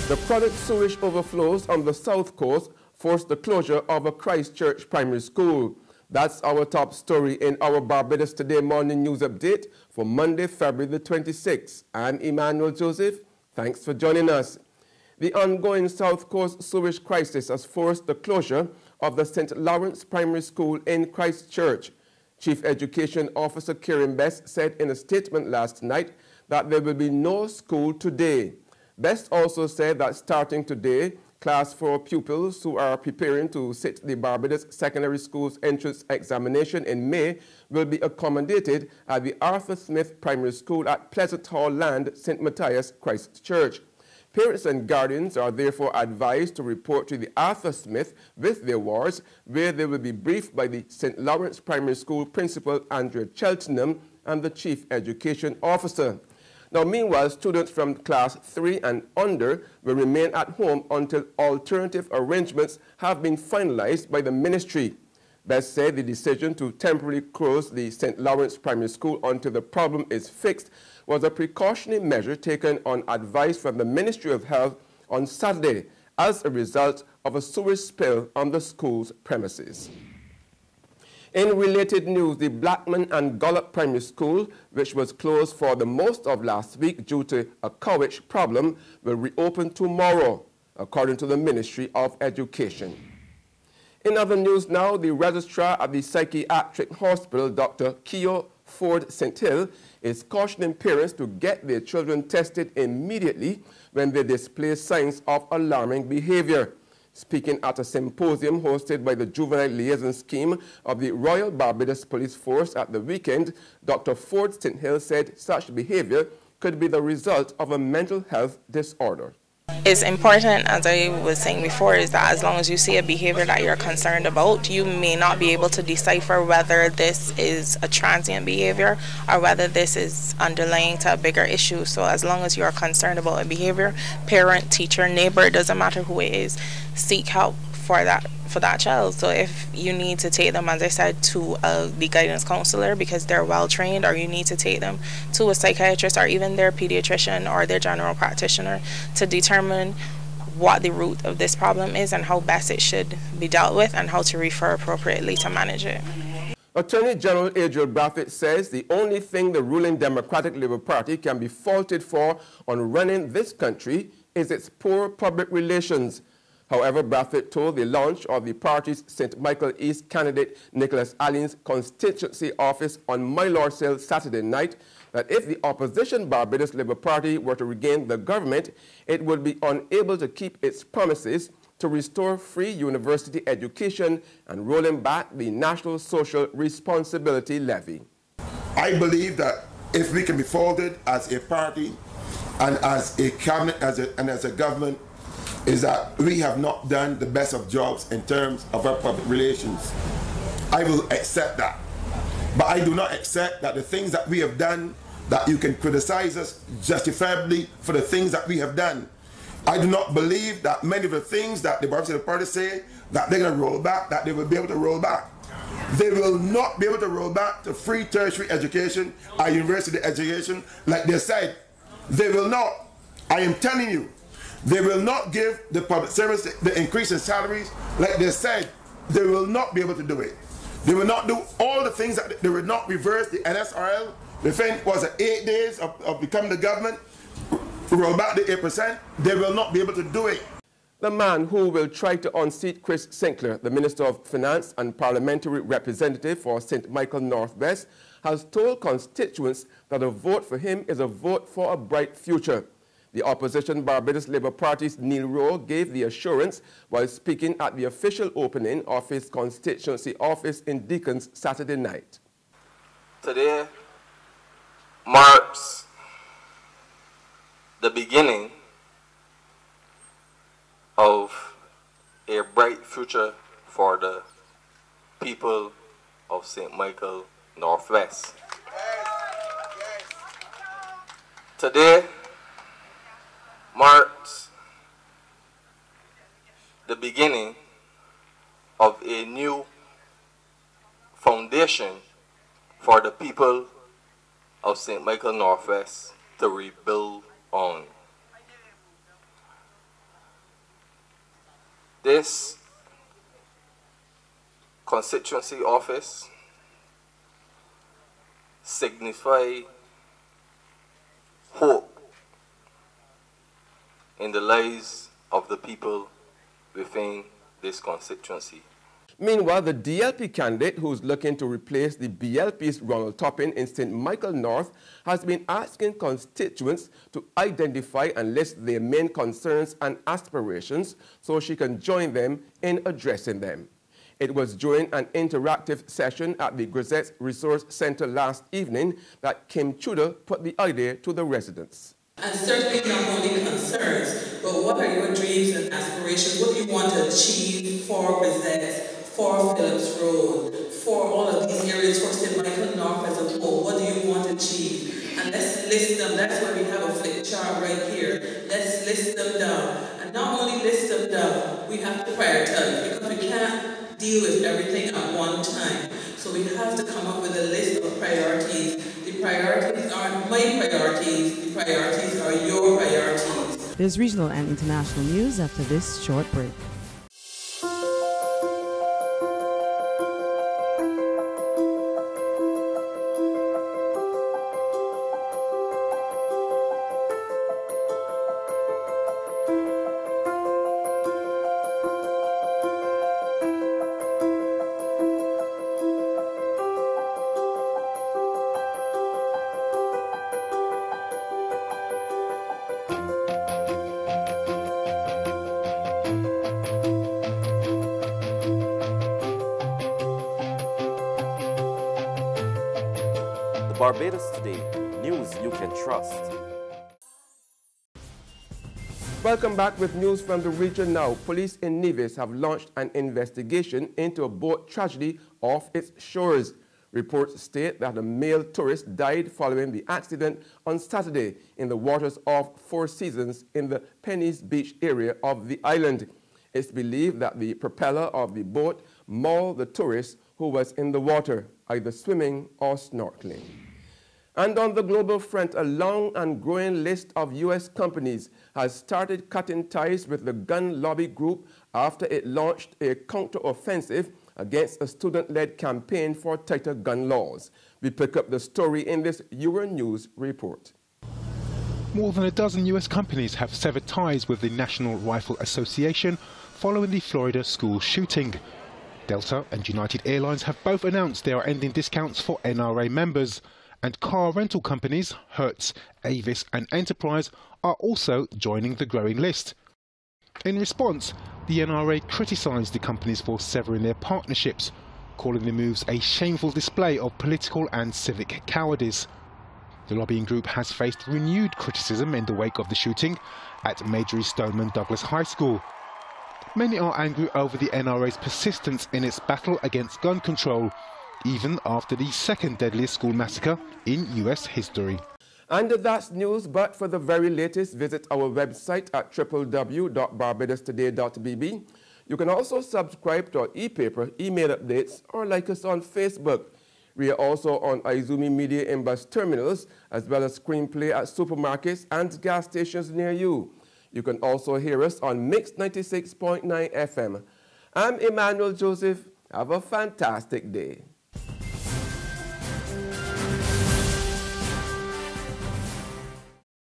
The product sewage overflows on the south coast forced the closure of a Christchurch primary school. That's our top story in our Barbados Today morning news update for Monday, February the 26th. I'm Emmanuel Joseph. Thanks for joining us. The ongoing South Coast sewage crisis has forced the closure of the St. Lawrence Primary School in Christchurch. Chief Education Officer Kieran Best said in a statement last night that there will be no school today. Best also said that starting today, Class 4 pupils who are preparing to sit the Barbados Secondary School's entrance examination in May will be accommodated at the Arthur Smith Primary School at Pleasant Hall Land, St. Matthias, Christchurch. Parents and guardians are therefore advised to report to the Arthur Smith with their wards, where they will be briefed by the St. Lawrence Primary School Principal Andrea Cheltenham and the Chief Education Officer. Now, meanwhile, students from Class 3 and under will remain at home until alternative arrangements have been finalized by the ministry. Best said the decision to temporarily close the St. Lawrence Primary School until the problem is fixed was a precautionary measure taken on advice from the Ministry of Health on Saturday as a result of a sewage spill on the school's premises. In related news, the Blackman and Gollop Primary School, which was closed for the most of last week due to a sewage problem, will reopen tomorrow, according to the Ministry of Education. In other news now, the registrar at the psychiatric hospital, Dr. Keogh Ford St. Hill, is cautioning parents to get their children tested immediately when they display signs of alarming behavior. Speaking at a symposium hosted by the Juvenile Liaison Scheme of the Royal Barbados Police Force at the weekend, Dr. Ford St. Hill said such behavior could be the result of a mental health disorder. It's important, as I was saying before, is that as long as you see a behavior that you're concerned about, you may not be able to decipher whether this is a transient behavior or whether this is underlying to a bigger issue. So as long as you're concerned about a behavior, parent, teacher, neighbor, doesn't matter who it is, seek help for that child. So if you need to take them, as I said, to the guidance counselor because they're well trained, or you need to take them to a psychiatrist or even their pediatrician or their general practitioner to determine what the root of this problem is and how best it should be dealt with and how to refer appropriately to manage it. Attorney General Adriel Brathwaite says the only thing the ruling Democratic Labour Party can be faulted for on running this country is its poor public relations. However, Brathwaite told the launch of the party's St. Michael East candidate Nicholas Allen's constituency office on Mylorsale Saturday night that if the opposition Barbados Labour Party were to regain the government, it would be unable to keep its promises to restore free university education and rolling back the National Social Responsibility Levy. I believe that if we can be folded as a party and as a cabinet and as a government, is that we have not done the best of jobs in terms of our public relations. I will accept that. But I do not accept that the things that we have done, that you can criticize us justifiably for the things that we have done. I do not believe that many of the things that the Barbados Party say that they're going to roll back, that they will be able to roll back. They will not be able to roll back to free tertiary education or university education like they said. They will not. I am telling you. They will not give the public servants the increase in salaries like they said. They will not be able to do it. They will not do all the things that they will not reverse the NSRL. The thing was 8 days of becoming the government, roll back the 8%. They will not be able to do it. The man who will try to unseat Chris Sinclair, the Minister of Finance and Parliamentary Representative for St. Michael Northwest, has told constituents that a vote for him is a vote for a bright future. The opposition Barbados Labour Party's Neil Rowe gave the assurance while speaking at the official opening of his constituency office in Deacons Saturday night. Today marks the beginning of a bright future for the people of St. Michael Northwest. Today marks the beginning of a new foundation for the people of St. Michael Northwest to rebuild on. this constituency office signify hope in the lives of the people within this constituency. Meanwhile, the DLP candidate who's looking to replace the BLP's Ronald Toppin in St. Michael North has been asking constituents to identify and list their main concerns and aspirations so she can join them in addressing them. It was during an interactive session at the Grisette's Resource Center last evening that Kim Tudor put the idea to the residents. And certainly not only concerns, but what are your dreams and aspirations? What do you want to achieve for Grisette, for Phillips Road, for all of these areas, for St. Michael North as a whole? What do you want to achieve? And let's list them. That's why we have a flip chart right here. Let's list them down. And not only list them down, we have to prioritize because we can't deal with everything at one time. So we have to come up with a list of priorities. The priorities aren't my priorities. The priorities are your priorities. There's regional and international news after this short break. Barbados Today, news you can trust. Welcome back with news from the region now. Police in Nevis have launched an investigation into a boat tragedy off its shores. Reports state that a male tourist died following the accident on Saturday in the waters of Four Seasons in the Penny's Beach area of the island. It's believed that the propeller of the boat mauled the tourist who was in the water, either swimming or snorkeling. And on the global front, a long and growing list of U.S. companies has started cutting ties with the gun lobby group after it launched a counter-offensive against a student-led campaign for tighter gun laws. We pick up the story in this Euronews report. More than a dozen U.S. companies have severed ties with the National Rifle Association following the Florida school shooting. Delta and United Airlines have both announced they are ending discounts for NRA members. And car rental companies, Hertz, Avis and Enterprise, are also joining the growing list. In response, the NRA criticised the companies for severing their partnerships, calling the moves a shameful display of political and civic cowardice. The lobbying group has faced renewed criticism in the wake of the shooting at Marjory Stoneman Douglas High School. Many are angry over the NRA's persistence in its battle against gun control, even after the second deadliest school massacre in US history. And that's news, but for the very latest, visit our website at www.barbadostoday.bb. You can also subscribe to our e-paper, email updates, or like us on Facebook. We are also on Izumi Media in bus terminals, as well as screenplay at supermarkets and gas stations near you. You can also hear us on Mix 96.9 FM. I'm Emmanuel Joseph. Have a fantastic day.